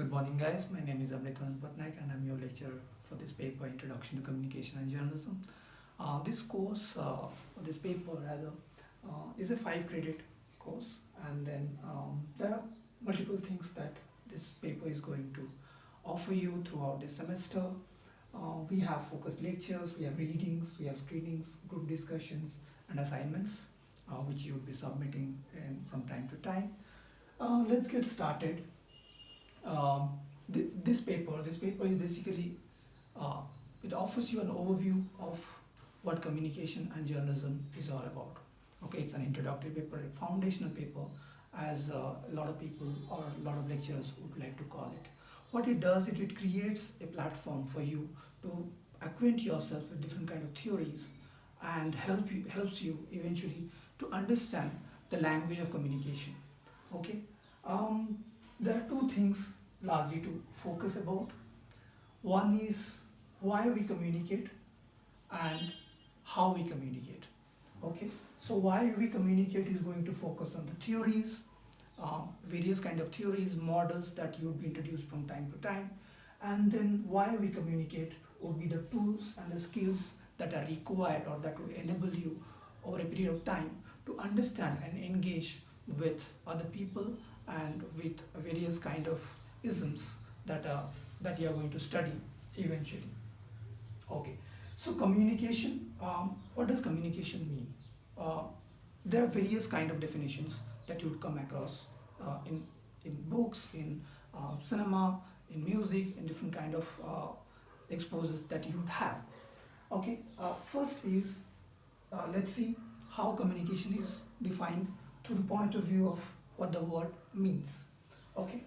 Good morning, guys. My name is Amrit Patnaik, and I'm your lecturer for this paper, Introduction to Communication and Journalism. This course, this paper rather, is a 5 credit course, and then there are multiple things that this paper is going to offer you throughout the semester. We have focused lectures, we have readings, we have screenings, group discussions, and assignments, which you will be submitting from time to time. Let's get started. This paper is basically it offers you an overview of what communication and journalism is all about. Okay, it's an introductory paper, a foundational paper, as a lot of people or a lot of lecturers would like to call it. What it does, it creates a platform for you to acquaint yourself with different kind of theories and helps you eventually to understand the language of communication. Okay, there are two things largely to focus about. One is why we communicate and how we communicate. Okay, so why we communicate is going to focus on the theories, various kind of theories, models that you would be introduced from time to time, and then why we communicate would be the tools and the skills that are required or that will enable you over a period of time to understand and engage with other people and with various kind of isms that you are going to study eventually. Okay, so communication. What does communication mean? There are various kind of definitions that you would come across in books, in cinema, in music, in different kind of exposures that you would have. Okay, first is let's see how communication is defined through the point of view of what the word means. Okay,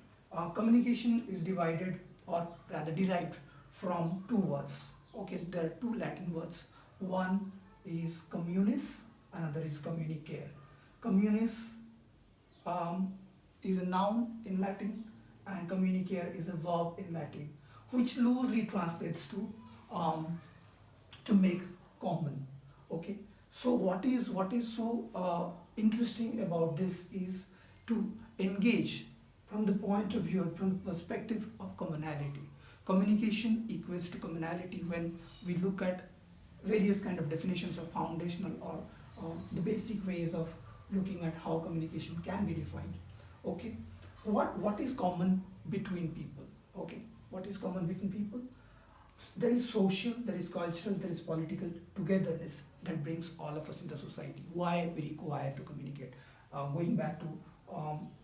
communication is divided or rather derived from two words. Okay, there are two Latin words. One is communis, another is communicare. Communis is a noun in Latin, and communicare is a verb in Latin, which loosely translates to make common. Okay, so what is so interesting about this is to engage from the point of view, from the perspective of commonality. Communication equates to commonality when we look at various kind of definitions of foundational or the basic ways of looking at how communication can be defined. Okay, what is common between people? Okay, what is common between people? There is social, there is cultural, there is political togetherness that brings all of us in the society. Why we require to communicate? Going back to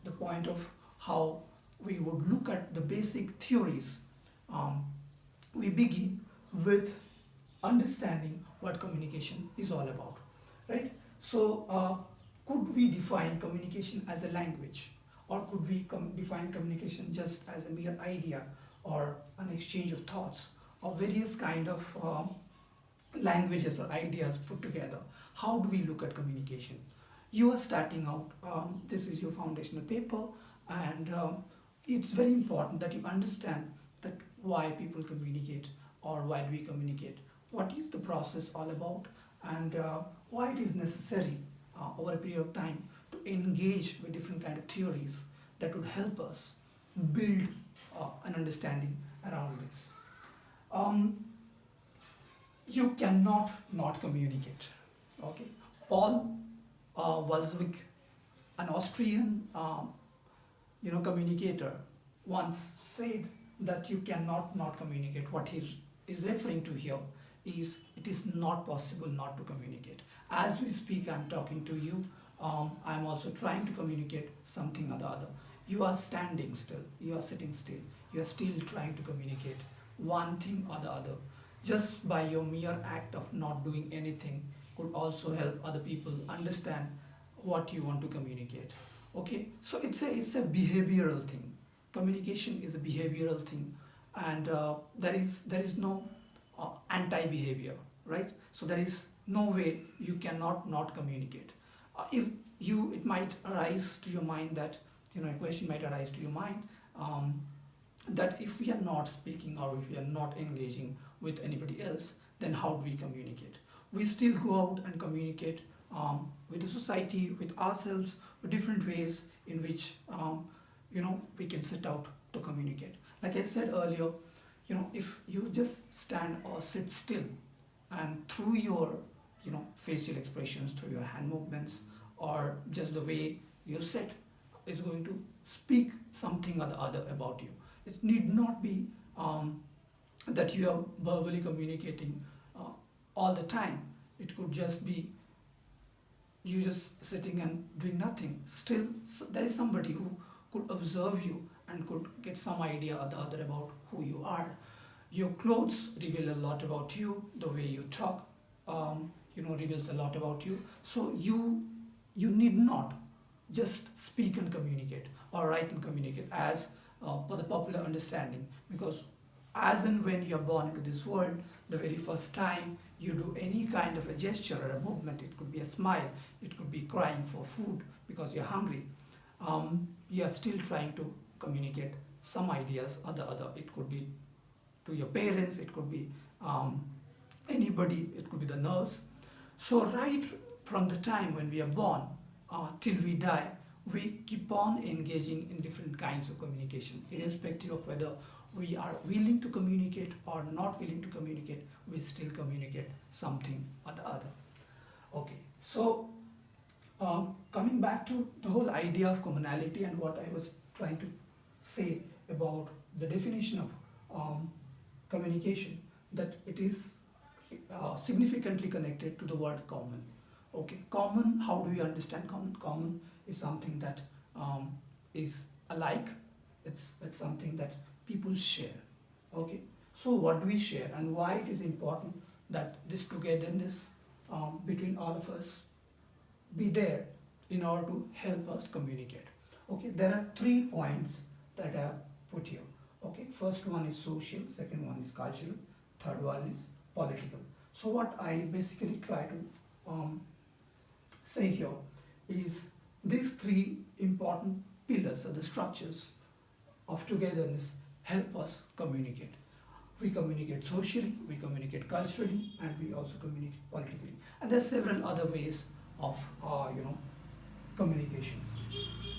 the point of how we would look at the basic theories, we begin with understanding what communication is all about, right? So, could we define communication as a language, or could we define communication just as a mere idea or an exchange of thoughts, or various kind of languages or ideas put together? How do we look at communication? You are starting out, this is your foundational paper, and it's very important that you understand that why people communicate or why do we communicate, what is the process all about, and why it is necessary over a period of time to engage with different kind of theories that would help us build an understanding around this. You cannot not communicate. Okay, Paul Walswig, an Austrian communicator, once said that you cannot not communicate. What he is referring to here is it is not possible not to communicate. As we speak, I'm talking to you. I'm also trying to communicate something or the other. You are standing still. You are sitting still. You are still trying to communicate one thing or the other. Just by your mere act of not doing anything could also help other people understand what you want to communicate. Okay, so it's a behavioral thing. Communication is a behavioral thing, and there is no anti-behavior, right? So there is no way you cannot not communicate. If you, it might arise to your mind that a question might arise to your mind, that if we are not speaking or if we are not engaging with anybody else, then how do we communicate? We still go out and communicate with the society, with ourselves, with different ways in which we can set out to communicate. Like I said earlier, if you just stand or sit still, and through your facial expressions, through your hand movements, or just the way you sit, is going to speak something or the other about you. It need not be that you are verbally communicating uh, all the time. It could just be you just sitting and doing nothing. Still, there is somebody who could observe you and could get some idea or the other about who you are. Your clothes reveal a lot about you. The way you talk, reveals a lot about you. So you need not just speak and communicate or write and communicate as for the popular understanding, because as and when you're born into this world, the very first time you do any kind of a gesture or a movement, it could be a smile, it could be crying for food because you're hungry, you are still trying to communicate some ideas or the other. It could be to your parents, it could be anybody, it could be the nurse. So right from the time when we are born till we die, we keep on engaging in different kinds of communication, irrespective of whether we are willing to communicate or not willing to communicate. We still communicate something or the other. Okay, so coming back to the whole idea of commonality and what I was trying to say about the definition of communication, that it is significantly connected to the word common. Okay, common, how do you understand common? Common is something that is alike, it's something that people share. Okay, so what do we share and why it is important that this togetherness between all of us be there in order to help us communicate. Okay, there are 3 points that I have put here. Okay, first one is social, second one is cultural, third one is political. So what I basically try to say here is these 3 important pillars or the structures of togetherness help us communicate. We communicate socially, we communicate culturally, and we also communicate politically. And there are several other ways of communication.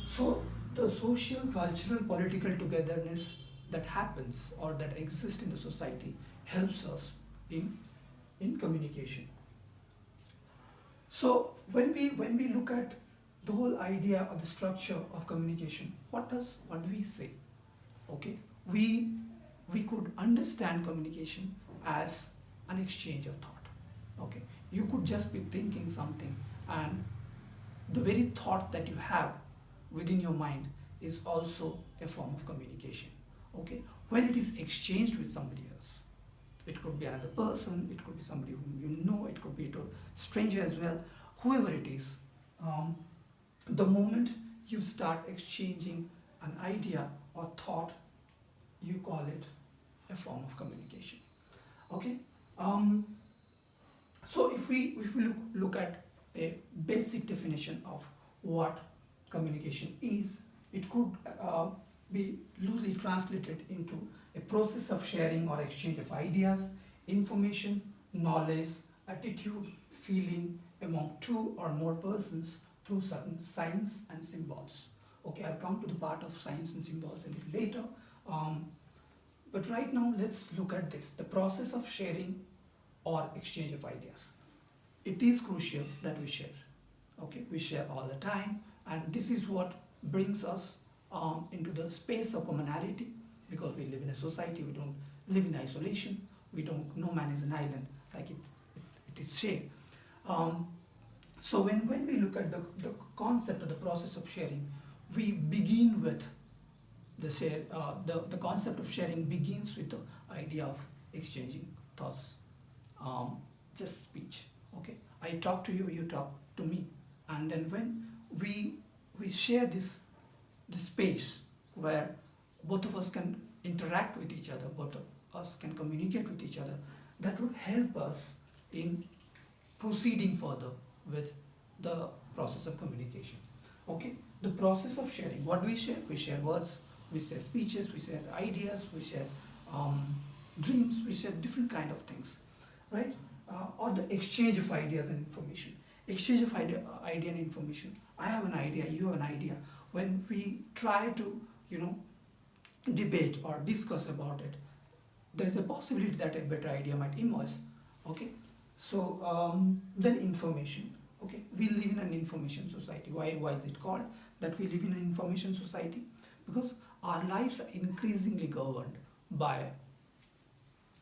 So the social, cultural, political togetherness that happens or that exists in the society helps us in communication. So when we look at the whole idea or the structure of communication, what do we say? Okay, we could understand communication as an exchange of thought. Okay, you could just be thinking something, and the very thought that you have within your mind is also a form of communication. Okay, when it is exchanged with somebody else, it could be another person, it could be somebody whom you know, it could be a stranger as well, whoever it is. The moment you start exchanging an idea or thought, you call it a form of communication. Okay, so if we look at a basic definition of what communication is, it could be loosely translated into a process of sharing or exchange of ideas, information, knowledge, attitude, feeling among 2 or more persons through certain signs and symbols. Okay, I'll come to the part of signs and symbols a little later. But right now, let's look at this, the process of sharing or exchange of ideas. It is crucial that we share. Okay, we share all the time, and this is what brings us into the space of commonality, because we live in a society, we don't live in isolation, we don't, no man is an island, like it is shared. So when we look at the concept of the process of sharing, we begin with the concept of sharing begins with the idea of exchanging thoughts, just speech. Okay, I talk to you, you talk to me, and then when we share this space where both of us can interact with each other, both of us can communicate with each other, that would help us in proceeding further with the process of communication. Okay, the process of sharing, what do we share? We share words, we share speeches, we share ideas, we share dreams, we share different kind of things, right? Or the exchange of ideas and information. Exchange of idea and information. I have an idea, you have an idea. When we try to you know, debate or discuss about it, there is a possibility that a better idea might emerge. Okay, so then information. Okay, we live in an information society. Why is it called that we live in an information society? Because our lives are increasingly governed by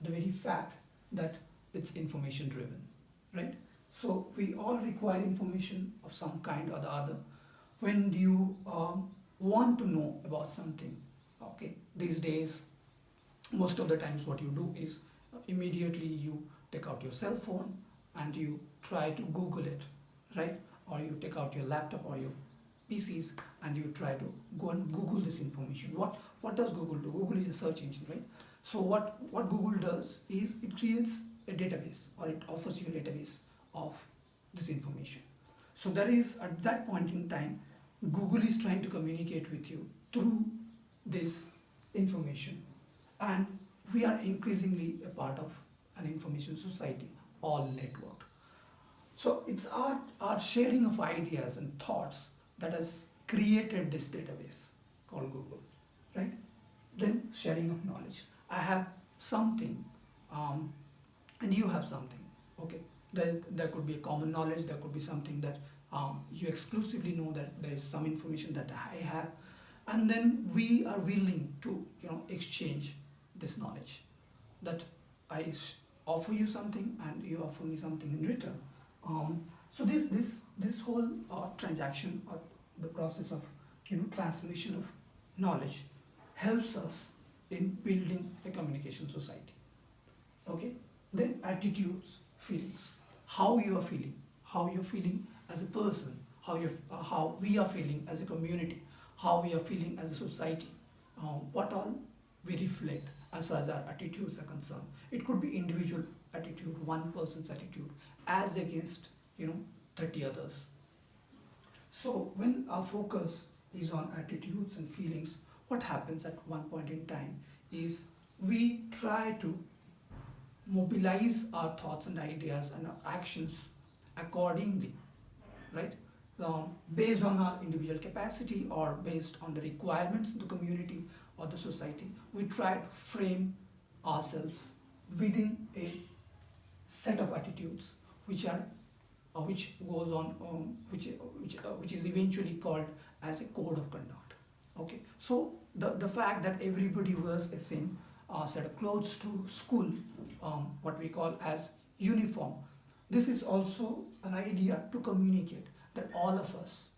the very fact that it's information driven, right? So we all require information of some kind or the other. When do you want to know about something? Okay, these days most of the times what you do is immediately you take out your cell phone and you try to google it, right? Or you take out your laptop or your PCs and you try to go and google this information. What does Google do? Google is a search engine, right? So what Google does is it creates a database, or it offers you a database of this information. So there is, at that point in time, Google is trying to communicate with you through this information, and we are increasingly a part of an information society, all networked. So it's our sharing of ideas and thoughts that has created this database called Google, right? Then sharing of knowledge. I have something, and you have something. Okay, there could be a common knowledge. There could be something that you exclusively know, that there is some information that I have, and then we are willing to exchange this knowledge. That I offer you something and you offer me something in return. So this whole transaction, or the process of transmission of knowledge, helps us in building a communication society. Okay, then attitudes, feelings, how you are feeling, as a person, how we are feeling as a community, how we are feeling as a society, what all we reflect as far as our attitudes are concerned. It could be individual attitude, one person's attitude, as against 30 others. So when our focus is on attitudes and feelings, what happens at one point in time is we try to mobilize our thoughts and ideas and our actions accordingly, right? Based on our individual capacity or based on the requirements of the community or the society, we try to frame ourselves within a set of attitudes which are which goes on which is eventually called as a code of conduct. Okay, so the fact that everybody wears a same set of clothes to school, what we call as uniform, this is also an idea to communicate that all of us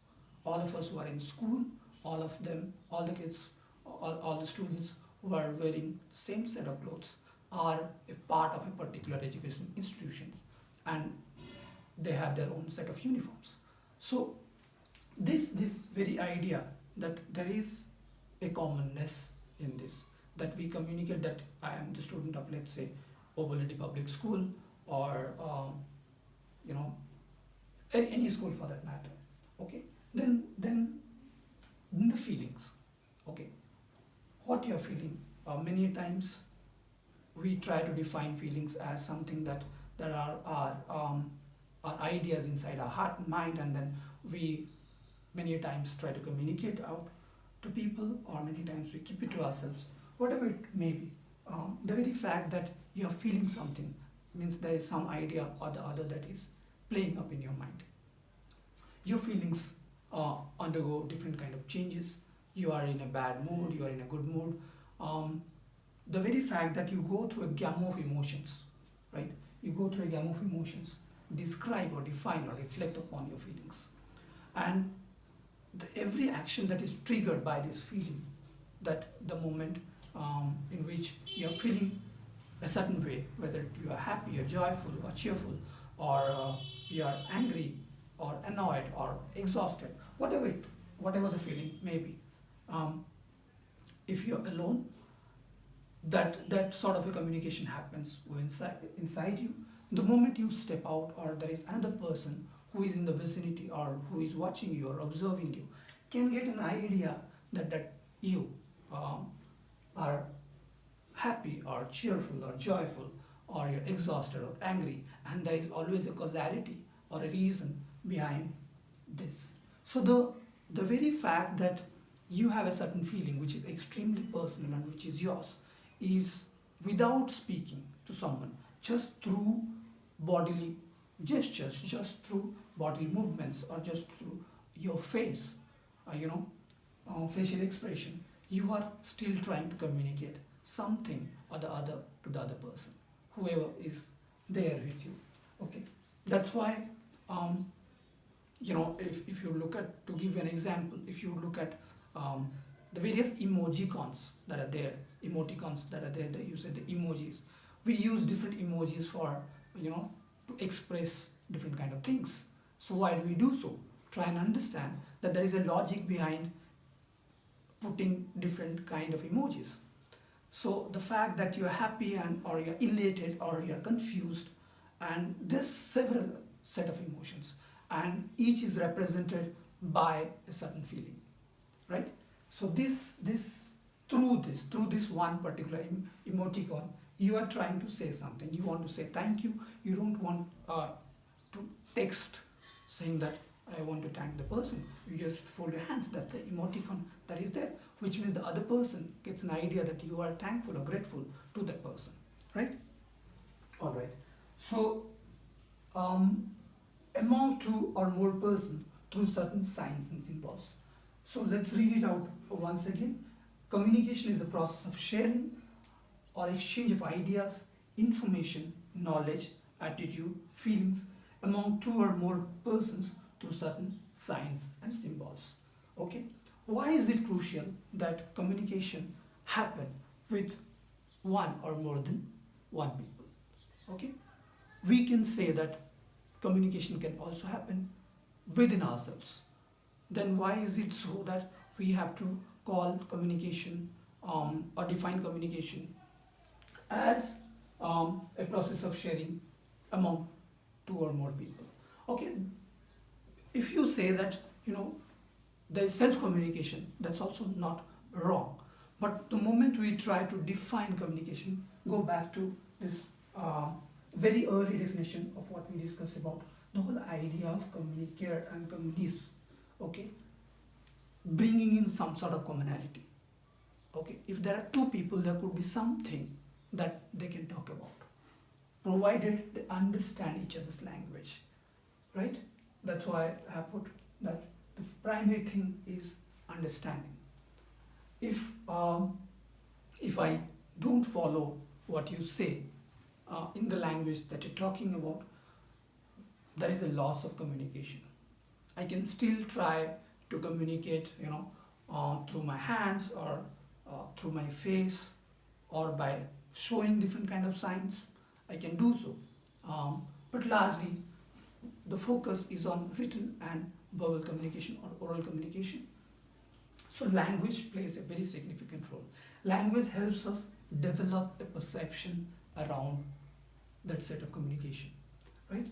who are in school, all the kids, all the students who are wearing the same set of clothes are a part of a particular education institution, and they have their own set of uniforms. So this very idea that there is a commonness in this, that we communicate that I am the student of, let's say, Ovaladi Public School, or any school for that matter. Okay, then the feelings. Okay, what you're feeling. Many times we try to define feelings as something that are our ideas inside our heart and mind, and then we many times try to communicate out to people, or many times we keep it to ourselves, whatever it may be. The very fact that you are feeling something means there is some idea or the other that is playing up in your mind. Your feelings undergo different kind of changes. You are in a bad mood, you are in a good mood. The very fact that you go through a gamut of emotions, right? You go through a gamut of emotions, describe or define or reflect upon your feelings. And every action that is triggered by this feeling, that the moment in which you are feeling a certain way, whether you are happy or joyful or cheerful, or you are angry or annoyed or exhausted, whatever the feeling may be, if you're alone, that sort of a communication happens inside you. The moment you step out, or there is another person who is in the vicinity or who is watching you or observing you, can get an idea that you are happy or cheerful or joyful, or you're exhausted or angry, and there is always a causality or a reason behind this. So the very fact that you have a certain feeling which is extremely personal and which is yours, is without speaking to someone, just through bodily gestures, just through bodily movements, or just through your face, you know, facial expression, you are still trying to communicate something or the other to the other person, whoever is there with you. Okay, that's why, um, if you look at, to give you an example, if you look at the various emojicons that are there, emoticons that are there, that you say the emojis, we use different emojis for, to express different kind of things. So why do we do so? Try and understand that there is a logic behind putting different kind of emojis. So the fact that you're happy and or you're elated or you're confused, and there's several set of emotions, and each is represented by a certain feeling, right? So through this one particular emoticon, you are trying to say something. You want to say thank you. You don't want to text saying that I want to thank the person. You just fold your hands. That's the emoticon that is there, which means the other person gets an idea that you are thankful or grateful to that person, right? All right. So, among two or more persons through certain signs and symbols. So let's read it out once again. Communication is the process of sharing or exchange of ideas, information, knowledge, attitude, feelings among two or more persons through certain signs and symbols. Okay, why is it crucial that communication happen with one or more than one people? Okay, we can say that communication can also happen within ourselves. Then why is it so that we have to call communication, or define communication as a process of sharing among two or more people? Okay, if you say that, there is self-communication, that's also not wrong. But the moment we try to define communication, go back to this very early definition of what we discussed about the whole idea of communicare and communis. Okay, bringing in some sort of commonality. Okay, if there are two people, there could be something that they can talk about, provided they understand each other's language, right? That's why I put that the primary thing is understanding. If I don't follow what you say in the language that you're talking about, there is a loss of communication. I can still try to communicate, through my hands, or through my face, or by showing different kind of signs. I can do so, but largely the focus is on written and verbal communication or oral communication. So language plays a very significant role. Language helps us develop a perception around that set of communication, right?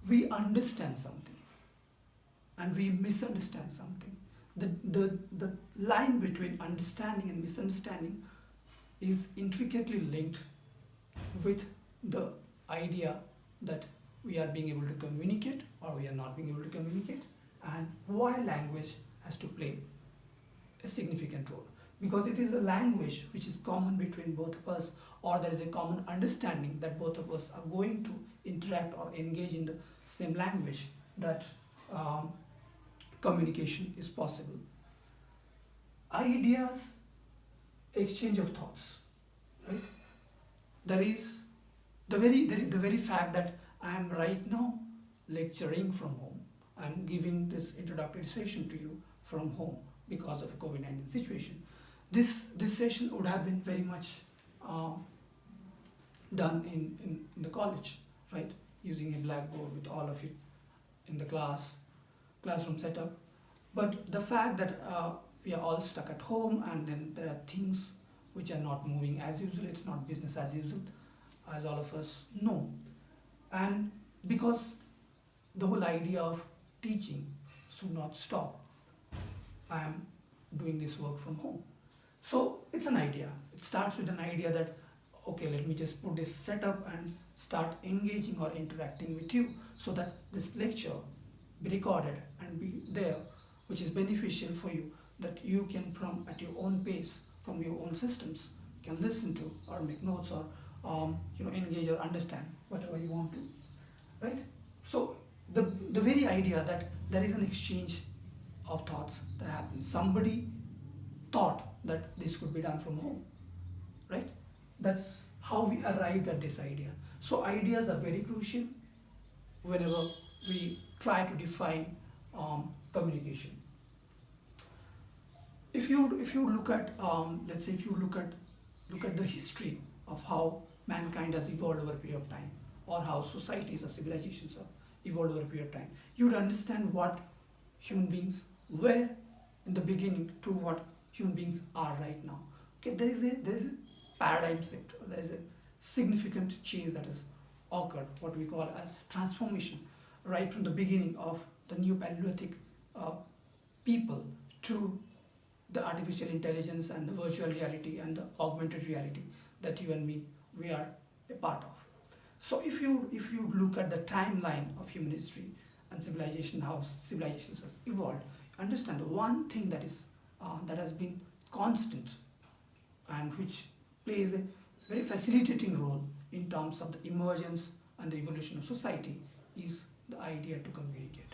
We understand something and we misunderstand something. The line between understanding and misunderstanding is intricately linked with the idea that we are being able to communicate or we are not being able to communicate, and why language has to play a significant role. Because it is a language which is common between both of us, or there is a common understanding that both of us are going to interact or engage in the same language, that communication is possible. Ideas, exchange of thoughts, right? There is the very fact that I am right now lecturing from home. I am giving this introductory session to you from home because of a COVID-19 situation. This session would have been very much done in the college, right? Using a blackboard with all of you in the classroom setup. But the fact that we are all stuck at home, and then there are things which are not moving as usual, it's not business as usual, as all of us know. And because the whole idea of teaching should not stop, I am doing this work from home. So it's an idea. It starts with an idea that, okay, let me just put this setup and start engaging or interacting with you so that this lecture be recorded and be there which is beneficial for you, that you can from at your own pace from your own systems can listen to or make notes or engage or understand whatever you want to, right? So the very idea that there is an exchange of thoughts that happens. Somebody thought that this could be done from home, right? That's how we arrived at this idea. So ideas are very crucial whenever we try to define communication. If you look at let's say if you look at the history of how mankind has evolved over a period of time, or how societies or civilizations have evolved over a period of time, you would understand what human beings were in the beginning to what human beings are right now. Okay, there is a paradigm shift. There is a significant change that has occurred, what we call as transformation, right from the beginning of the new Paleolithic people to the artificial intelligence and the virtual reality and the augmented reality that you and me we are a part of. So if you look at the timeline of human history and civilization, how civilizations has evolved, understand the one thing that has been constant and which plays a very facilitating role in terms of the emergence and the evolution of society is the idea to communicate.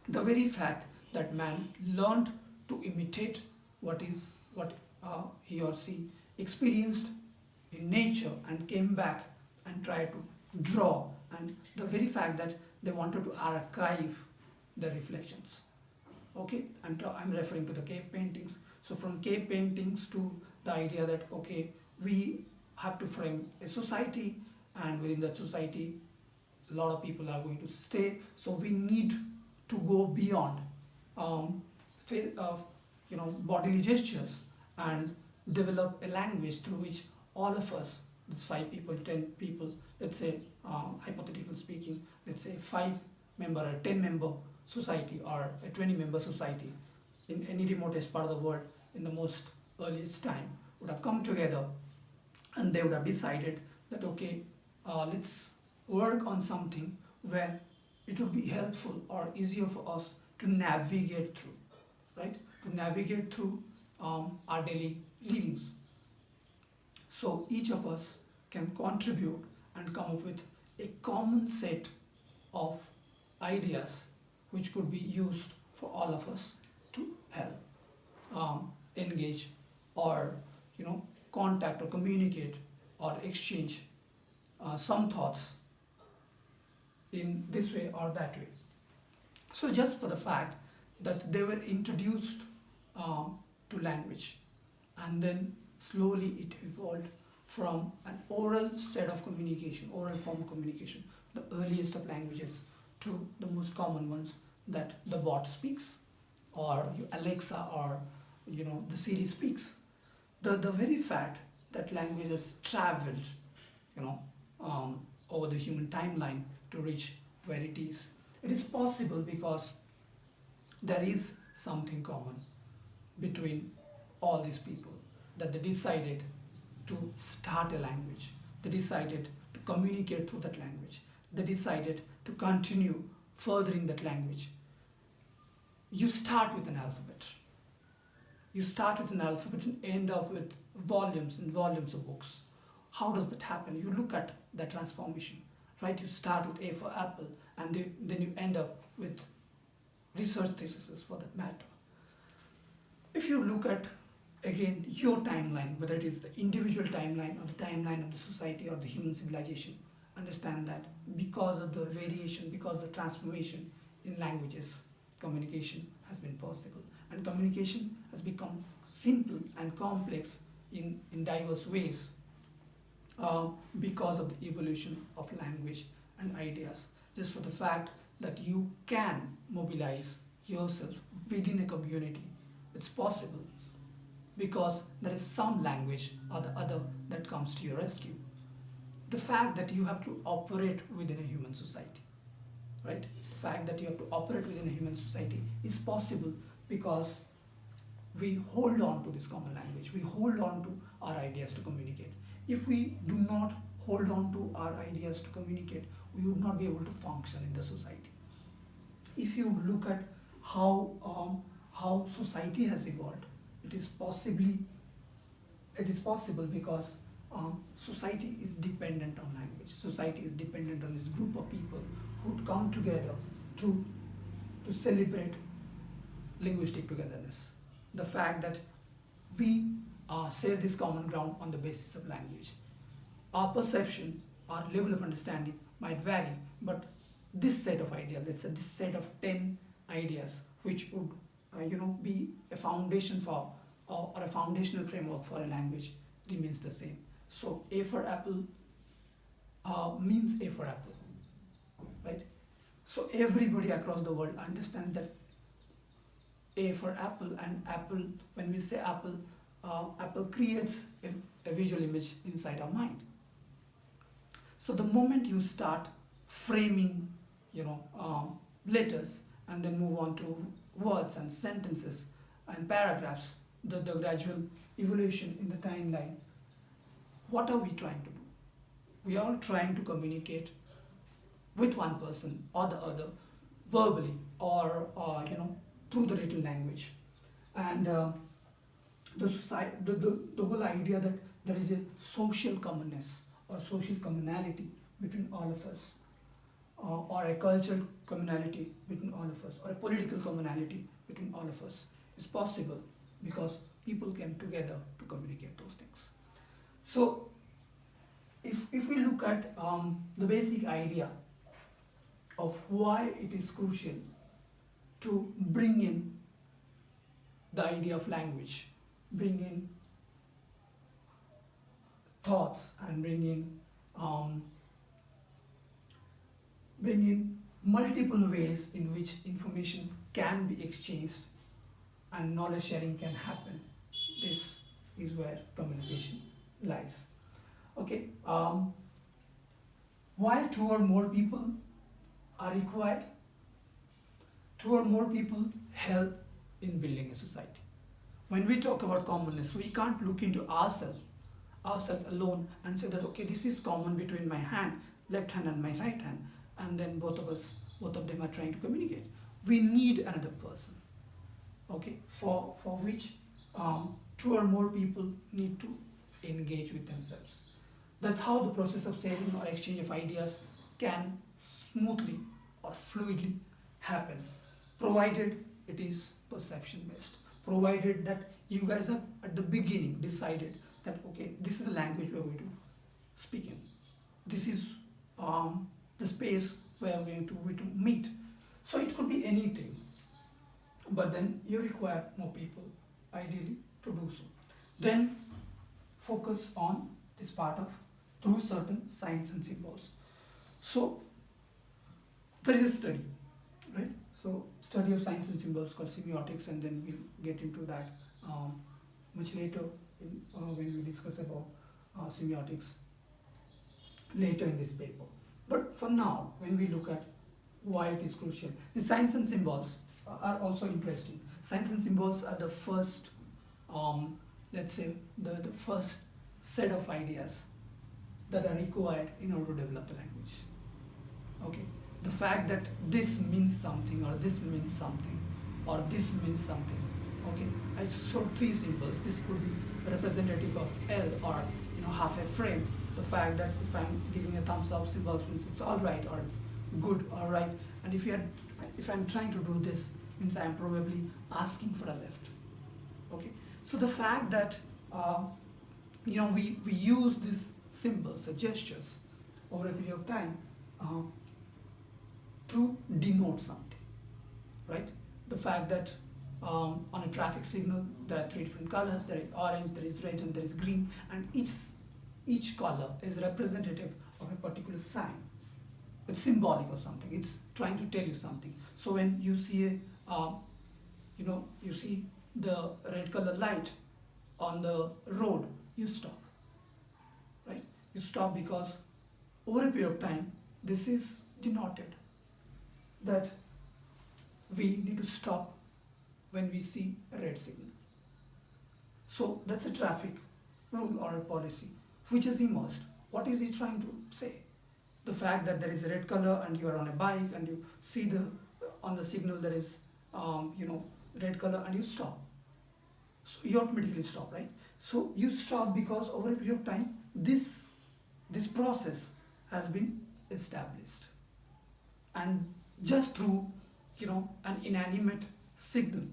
The very fact that man learned to imitate what he or she experienced in nature and came back and tried to draw, and the very fact that they wanted to archive the reflections. Okay, I'm referring to the cave paintings. So from cave paintings to the idea that okay, we have to frame a society, and within that society a lot of people are going to stay, so we need to go beyond of bodily gestures and develop a language through which all of us, this 5 people, 10 people, let's say hypothetical speaking, let's say 5 member or 10 member society or a 20 member society in any remotest part of the world in the most earliest time would have come together, and they would have decided that okay, let's work on something where it would be helpful or easier for us to navigate through, right? To navigate through our daily livings. So each of us can contribute and come up with a common set of ideas which could be used for all of us to help engage or contact or communicate or exchange some thoughts in this way or that way. So just for the fact that they were introduced to language, and then slowly it evolved from an oral set of communication, oral form of communication, the earliest of languages, to the most common ones that the bot speaks, or Alexa, or the Siri speaks. The very fact that language has traveled, over the human timeline to reach where it is. It is possible because there is something common between all these people, that they decided to start a language, they decided to communicate through that language, they decided to continue furthering that language. You start with an alphabet. You start with an alphabet and end up with volumes and volumes of books. How does that happen? You look at that transformation, right? You start with A for apple, and then you end up with research theses for that matter. If you look at again your timeline, whether it is the individual timeline or the timeline of the society or the human civilization, understand that because of the variation, because of the transformation in languages, communication has been possible, and communication has become simple and complex in diverse ways because of the evolution of language and ideas. Just for the fact that you can mobilize yourself within a community, it's possible because there is some language or the other that comes to your rescue. The fact that you have to operate within a human society, right? The fact that you have to operate within a human society is possible because we hold on to this common language, we hold on to our ideas to communicate. If we do not hold on to our ideas to communicate, we would not be able to function in the society. If you look at how society has evolved. It is possible because society is dependent on language. Society is dependent on this group of people who would come together to celebrate linguistic togetherness. The fact that we share this common ground on the basis of language. Our perception, our level of understanding might vary, but this set of ideas, let's say this set of 10 ideas, which would be a foundation for or a foundational framework for a language, remains the same. So A for apple means A for apple, right? So everybody across the world understands that A for apple, and apple, when we say apple, apple creates a visual image inside our mind. So the moment you start framing, letters and then move on to words and sentences and paragraphs, the gradual evolution in the timeline, what are we trying to do? We are trying to communicate with one person or the other verbally or through the written language. And the whole idea that there is a social commonness or social commonality between all of us, or a cultural commonality between all of us, or a political commonality between all of us is possible because people came together to communicate those things. So if we look at the basic idea of why it is crucial to bring in the idea of language, bring in thoughts, and bring in multiple ways in which information can be exchanged and knowledge sharing can happen. This is where communication lies. Okay, why two or more people are required? Two or more people help in building a society. When we talk about commonness, we can't look into ourselves alone and say that, okay, this is common between my left hand and my right hand, and then both of them are trying to communicate. We need another person, okay, for which two or more people need to engage with themselves. That's how the process of sharing or exchange of ideas can smoothly or fluidly happen, provided it is perception based, provided that you guys have at the beginning decided that, okay, this is the language we're going to speak in, this is the space where we're going to meet. So it could be anything, but then you require more people ideally to do so. Then focus on this part of through certain signs and symbols. So there is a study, right? So study of signs and symbols called semiotics, and then we'll get into that much later when we discuss about semiotics later in this paper. But for now, when we look at why it is crucial, the signs and symbols are also interesting. Signs and symbols are the first, let's say, the first set of ideas that are required in order to develop the language. Okay, the fact that this means something, or this means something, or this means something. Okay, I showed three symbols. This could be representative of L, or half a frame. The fact that if I'm giving a thumbs up symbol means it's all right, or it's good, all right. And if I'm trying to do this, means I'm probably asking for a lift. Okay, so the fact that we use these symbols or gestures over a period of time to denote something, right? The fact that on a traffic signal there are three different colors. There is orange, there is red, and there is green, and each color is representative of a particular sign. It's symbolic of something. It's trying to tell you something. So when you see you see the red color light on the road, you stop, right? You stop because over a period of time, this is denoted that we need to stop when we see a red signal. So that's a traffic rule or a policy which has emerged. What is he trying to say? The fact that there is a red color and you are on a bike and you see on the signal there is red color and you stop. So you automatically stop, right? So you stop because over a period of time, this process has been established, and just through an inanimate signal,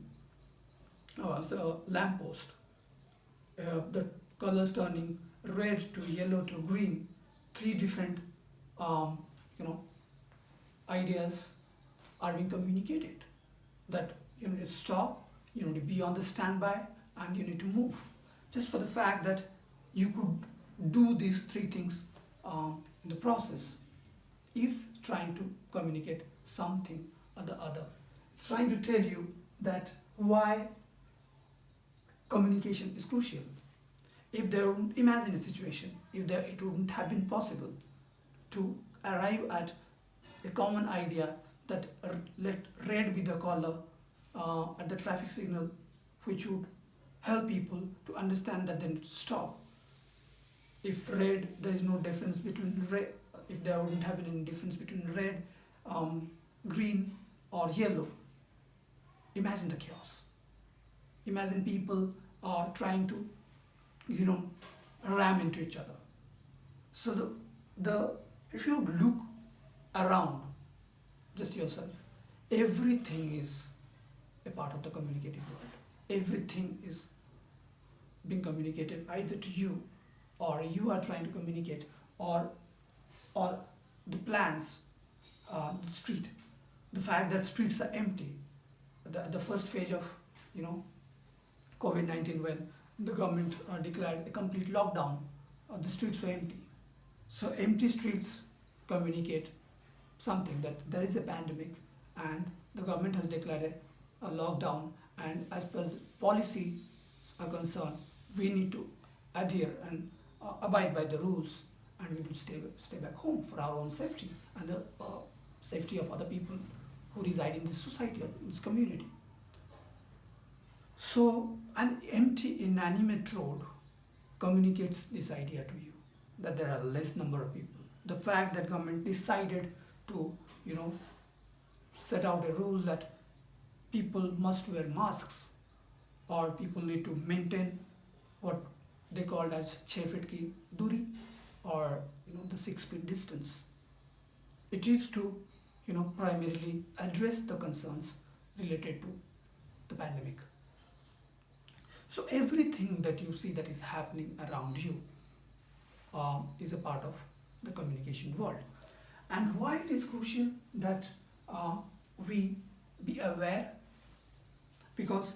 so lamppost, the colors turning red to yellow to green, three different um, you know ideas are being communicated, that you need to stop, you need to be on the standby, and you need to move. Just for the fact that you could do these three things in the process is trying to communicate something or the other. It's trying to tell you that why communication is crucial. If there, imagine a situation, if there, it wouldn't have been possible to arrive at a common idea that let red be the color at the traffic signal, which would help people to understand that they need to stop. If red, there is no difference between red, if there wouldn't have been any difference between red, green, or yellow, imagine the chaos. Imagine people trying to, ram into each other. So the if you look around just yourself, everything is a part of the communicative world. Everything is being communicated either to you, or you are trying to communicate, or the plants, the street, the fact that streets are empty. The first phase of COVID-19, when the government declared a complete lockdown, the streets were empty. So empty streets communicate something, that there is a pandemic and the government has declared a lockdown, and as per the policies are concerned, we need to adhere and abide by the rules, and we need to stay back home for our own safety and the safety of other people who reside in this society or this community. So an empty inanimate road communicates this idea to you, that there are less number of people. The fact that government decided to set out a rule that people must wear masks, or people need to maintain what they called as 6 feet ki duri, or the 6 feet distance. It is to primarily address the concerns related to the pandemic. So everything that you see that is happening around you is a part of the communication world. And why it is crucial that we be aware? Because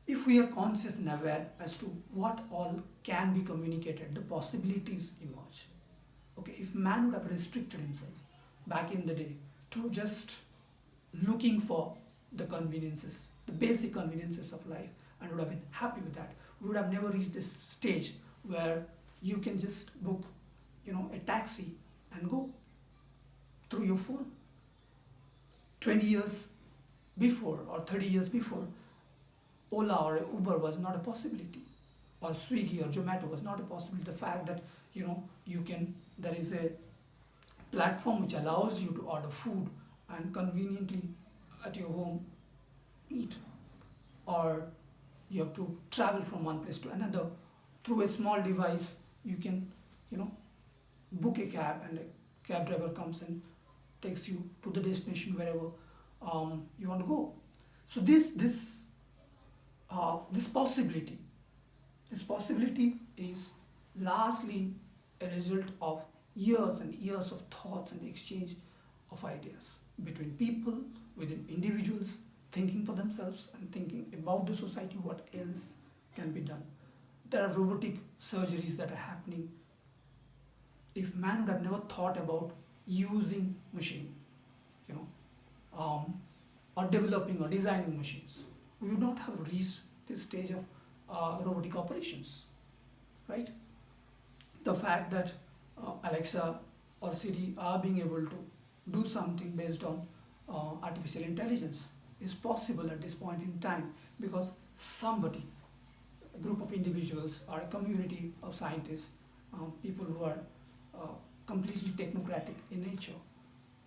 if we are conscious and aware as to what all can be communicated, the possibilities emerge. Okay, if man would have restricted himself back in the day to just looking for the conveniences, the basic conveniences of life, and would have been happy with that, we would have never reached this stage where you can just book a taxi and go through your phone. 20 years before or 30 years before, Ola or Uber was not a possibility, or Swiggy or Zomato was not a possibility. The fact that there is a platform which allows you to order food and conveniently at your home eat, or you have to travel from one place to another through a small device. You can book a cab, and a cab driver comes and takes you to the destination wherever you want to go. So this possibility is largely a result of years and years of thoughts and exchange of ideas between people, within individuals, thinking for themselves and thinking about the society, what else can be done. There are robotic surgeries that are happening. If man would have never thought about using machine, or developing or designing machines, we would not have reached this stage of robotic operations, right? The fact that Alexa or Siri are being able to do something based on artificial intelligence is possible at this point in time because somebody, a group of individuals or a community of scientists, people who are completely technocratic in nature,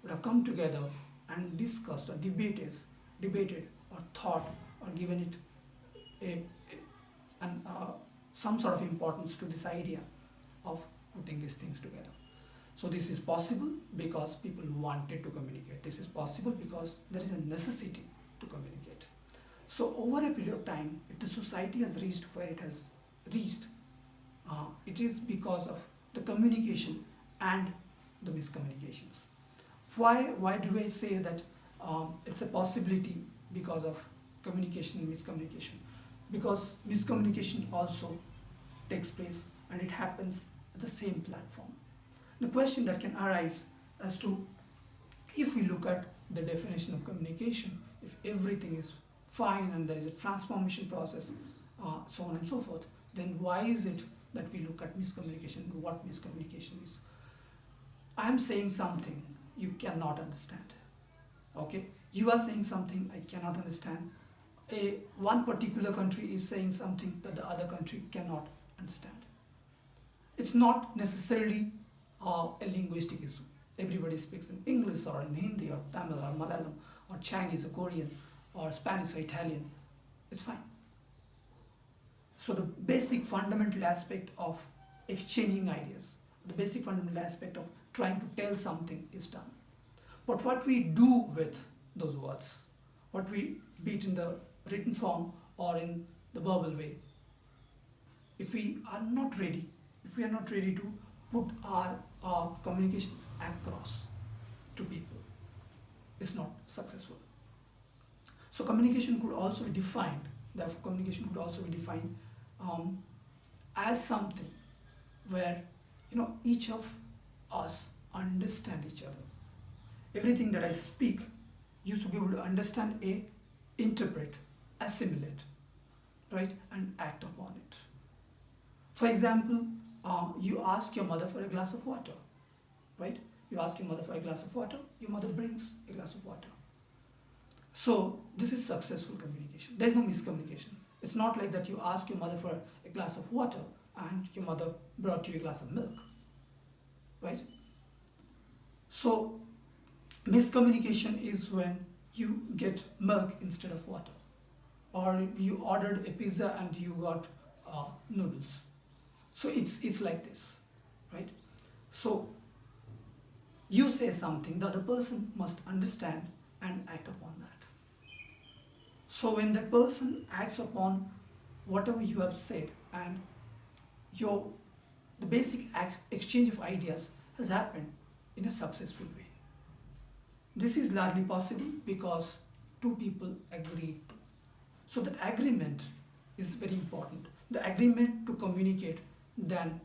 would have come together and discussed or debated or thought or given it a, an, some sort of importance to this idea of putting these things together. So this is possible because people wanted to communicate. This is possible because there is a necessity to communicate. So over a period of time, if the society has reached where it has reached, it is because of the communication and the miscommunications. Why do I say that it's a possibility because of communication and miscommunication? Because miscommunication also takes place and it happens at the same platform. The question that can arise as to, if we look at the definition of communication, if everything is fine and there is a transformation process, so on and so forth, then why is it that we look at miscommunication and what miscommunication is? I am saying something you cannot understand. Okay, you are saying something I cannot understand. One particular country is saying something that the other country cannot understand. It's not necessarily a linguistic issue. Everybody speaks in English or in Hindi or Tamil or Malayalam or Chinese or Korean or Spanish or Italian. It's fine. So the basic fundamental aspect of exchanging ideas, the basic fundamental aspect of trying to tell something is done. But what we do with those words, what we, be it in the written form or in the verbal way, if we are not ready to put our communications across to people, it's not successful. So communication could also be defined, therefore communication could also be defined as something where each of us understand each other. Everything that I speak, you should be able to understand, interpret, assimilate, right, and act upon it. For example, you ask your mother for a glass of water, right? You ask your mother for a glass of water, your mother brings a glass of water. So this is successful communication. There's no miscommunication. It's not like that you ask your mother for a glass of water and your mother brought you a glass of milk, right? So miscommunication is when you get milk instead of water, or you ordered a pizza and you got noodles. So it's like this, right? So you say something, the other person must understand and act upon that. So when the person acts upon whatever you have said and the basic exchange of ideas has happened in a successful way. This is largely possible because two people agreed to. So that agreement is very important. The agreement to communicate than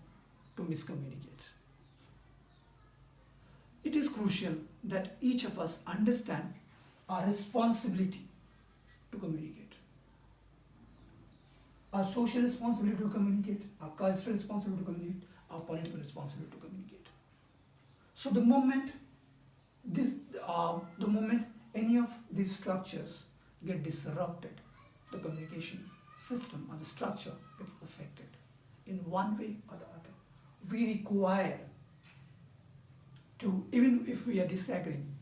to miscommunicate. It is crucial that each of us understand our responsibility to communicate. Our social responsibility to communicate, our cultural responsibility to communicate, our political responsibility to communicate. So the moment any of these structures get disrupted, the communication system or the structure gets affected in one way or the other. We require to, even if we are disagreeing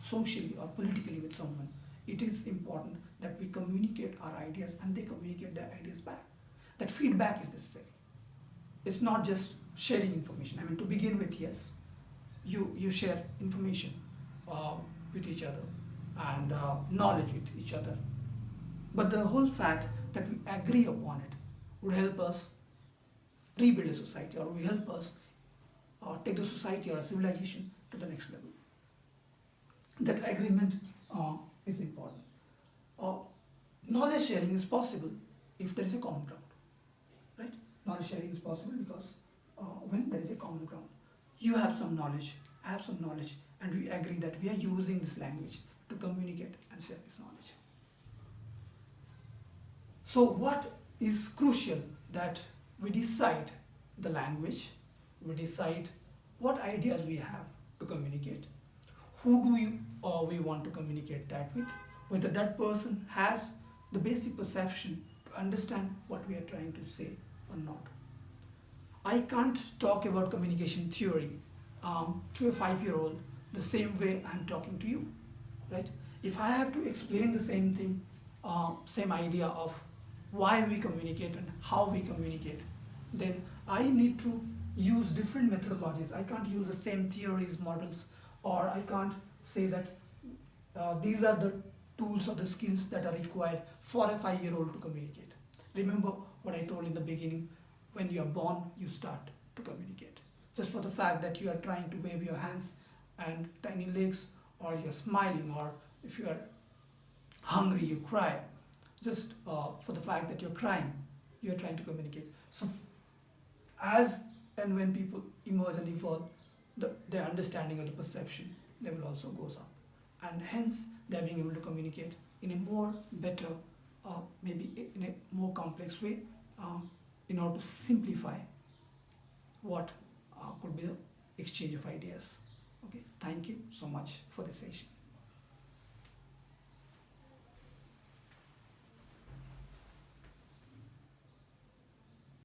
socially or politically with someone, it is important that we communicate our ideas and they communicate their ideas back. That feedback is necessary. It's not just sharing information. I mean, to begin with, yes, you share information with each other and knowledge with each other. But the whole fact that we agree upon it would help us rebuild a society, or will help us take the society or a civilization to the next level. That agreement is important. Knowledge sharing is possible if there is a common ground, right? Knowledge sharing is possible because when there is a common ground. You have some knowledge, I have some knowledge, and we agree that we are using this language to communicate and share this knowledge. So what is crucial that we decide the language, we decide what ideas we have to communicate, who do we want to communicate that with, whether that person has the basic perception to understand what we are trying to say or not. I can't talk about communication theory to a 5-year-old the same way I'm talking to you, right? If I have to explain the same thing, same idea of why we communicate and how we communicate, then I need to use different methodologies. I can't use the same theories, models, or I can't say that these are the tools or the skills that are required for a 5-year-old to communicate. Remember what I told in the beginning, when you are born, you start to communicate. Just for the fact that you are trying to wave your hands and tiny legs, or you're smiling, or if you are hungry, you cry. Just for the fact that you're crying, you're trying to communicate. So, as and when people emerge and evolve, their understanding of the perception level also goes up, and hence they're being able to communicate in a more better, maybe in a more complex way, in order to simplify what could be the exchange of ideas. Okay, thank you so much for this session.